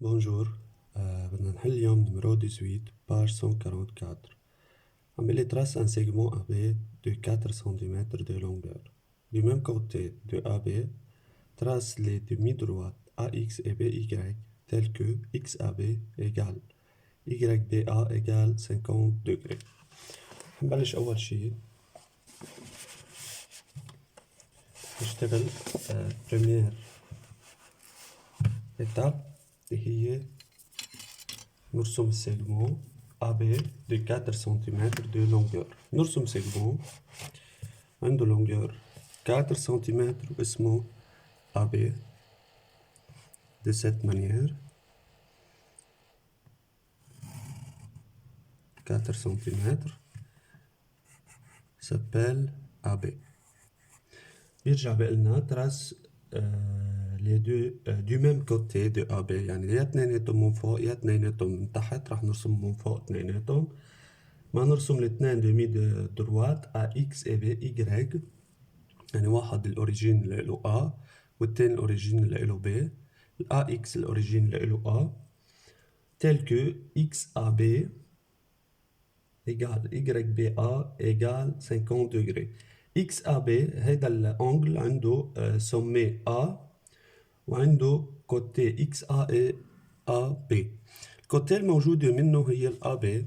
بونجور. بدنا نحل اليوم numéro 18 page 144. عم بيقلي trace un segment AB de 4 cm de longueur. Du même côté de AB, trace les demi-droites AX et BY telles que XAB égale YBA égale 50 degrés. نبلش أول شي نشتغل première étape اللي هي نرسم السيجمون AB de 4 cm de longueur. نرسم سيجمون عنده longueur 4 cm واسمه AB de cette manière 4 cm s'appelle AB. بيرجع بقلنا trace les deux du même côté de AB، يعني يا اثنيناتهم من فوق يا اثنيناتهم من تحت. راح نرسم من فوق اثنيناتهم، ما نرسم الاثنين دومي دروات AX et BY، يعني واحد الأوريجين اللي له A والتاني الأوريجين اللي له B. AX الأوريجين اللي له A tel que XAB égale YBA égale 50 degrés. XAB هيدا الانجل عنده سومي A وعنده كوتي XA et AB. الكوتي الموجودة منه هي ال AB.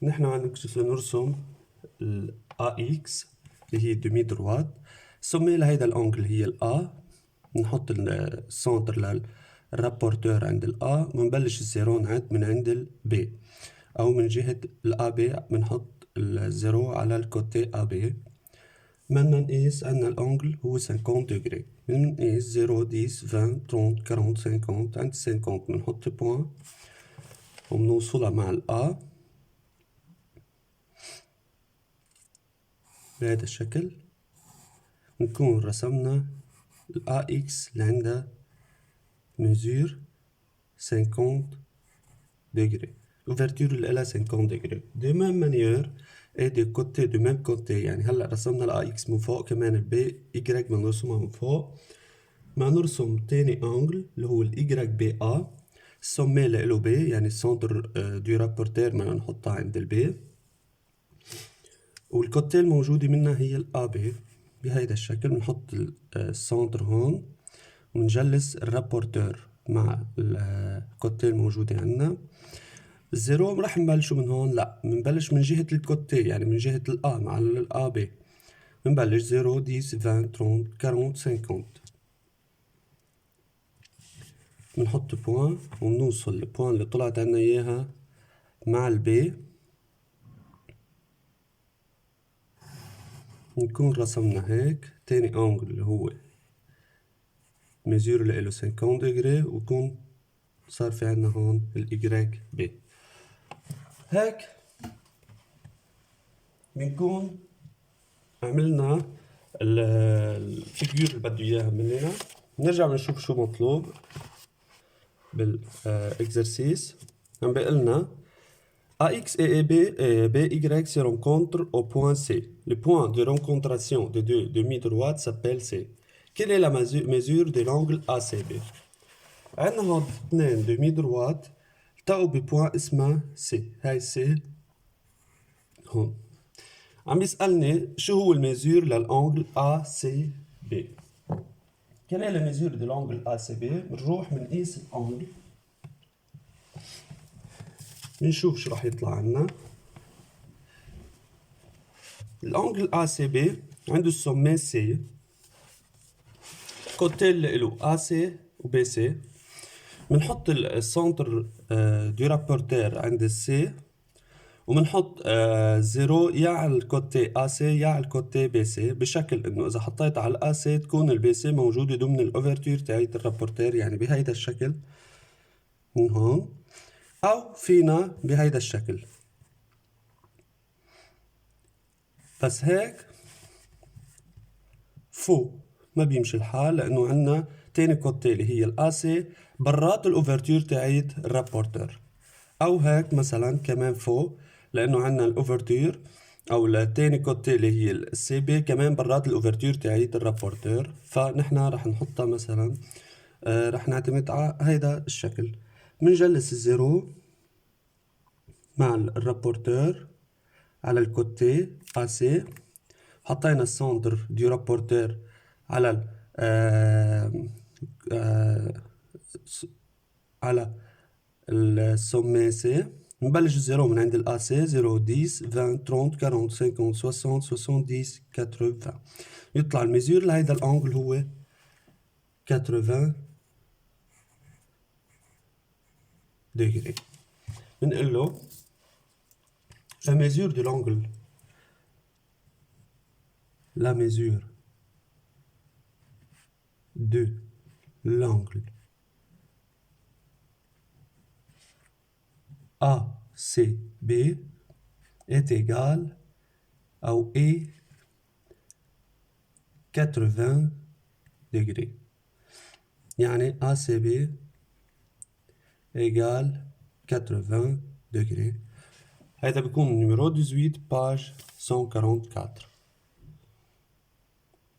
نحن عم نرسم ال AX اللي هي دمي دروات. سمي لهيدا الانجل هي ال A. نحط السنتر للرابورتور عند ال A ونبلش الزيرو نعد من عند ال B، أو من جهة ال AB بنحط الزيرو على الكوتي AB. بدنا نقيس عنا الانجل هو 50 دغري. بنقيس 0 10 20 30 40 50. عند 50 بنحط بوان وبنوصلها مع ال A بهذا الشكل. نكون رسمنا ال AX اللي عندها mesure 50 degrés. L'ouverture اللي لها 50 degrés. De même manière et de côté du même côté، يعني هلا رسمنا ال AX من فوق، كمان ال BY بنرسمها من فوق. ما نرسم تاني انجل اللي هو ال YBA. السومي اللي له B، يعني السنتر دو رابورتير بدنا نحطها عند ال B، والكوتي الموجودة منها هي ال AB بهيدا الشكل. بنحط السنتر هون ونجلس الرابورتور مع الكوتي الموجودة عنا. الزيرو رح نبلشوا من هون، لا بنبلش من جهة الكوتي، يعني من جهة ال A مع ال AB. بنبلش 0 10 20 30 40 50. بنحط بوان وبنوصل البوان اللي طلعت عنا اياها مع ال B. نكون رسمنا هيك تاني انجل اللي هو ميزور اللي له 50 دغري، ويكون صار في عنا هون ال YB. هيك بنكون عملنا الفيجور اللي بده اياها مننا. نرجع بنشوف شو مطلوب بالاكزرسيس. عم بيقلنا AX et BY se rencontrent au point C. Le point de rencontration des deux demi-droites s'appelle C. Quelle est la mesure de l'angle ACB؟ عندنا هون اثنين demi droite التقوا ببوان اسمها C. هاي C هون. عم يسألني شو هو الميزور للانجل ACB. Quelle est la mesure de l'angle ACB؟ بنروح بنقيس الانجل، بنشوف شو راح يطلع عنا. الانجل ACB عنده السومي C، كوتي اللي له AC و BC. بنحط السنتر دو رابورتير عند السي، وبنحط زيرو يا على الكوتي AC يا على الكوتي BC، بشكل انه اذا حطيت على AC تكون ال BC موجودة ضمن الاوفرتور تاعت الرابورتير، يعني بهيدا الشكل من هون، او فينا بهيدا الشكل. بس هيك فوق ما بيمشي الحال، لانه عنا تاني كوتي اللي هي الاسي برات الاوفرتور تاعت الرابورتر. او هيك مثلا كمان فوق، لانه عنا الاوفرتور او لتاني كوتي اللي هي السي بي كمان برات الاوفرتور تاعيت الرابورتور، فنحن رح نحطها مثلا رح نعتمد على هيدا الشكل. بنجلس الزيرو مع الرابورتور على الكوتي اسي، حطينا السنتر دي رابورتور على ال على السومي سي. نبلش الزيرو من عند الا سي 0 10 20 30 40 50 60 70 80 يطلع الميزور لهيدا الانجل هو 80 degrés. بنقول له la mesure de l'angle, la mesure de l'angle ACB est égal أو est 80 degrés. يعني ACB égale 80 degrés. هذا بيكون نيميرو 18 باج 144.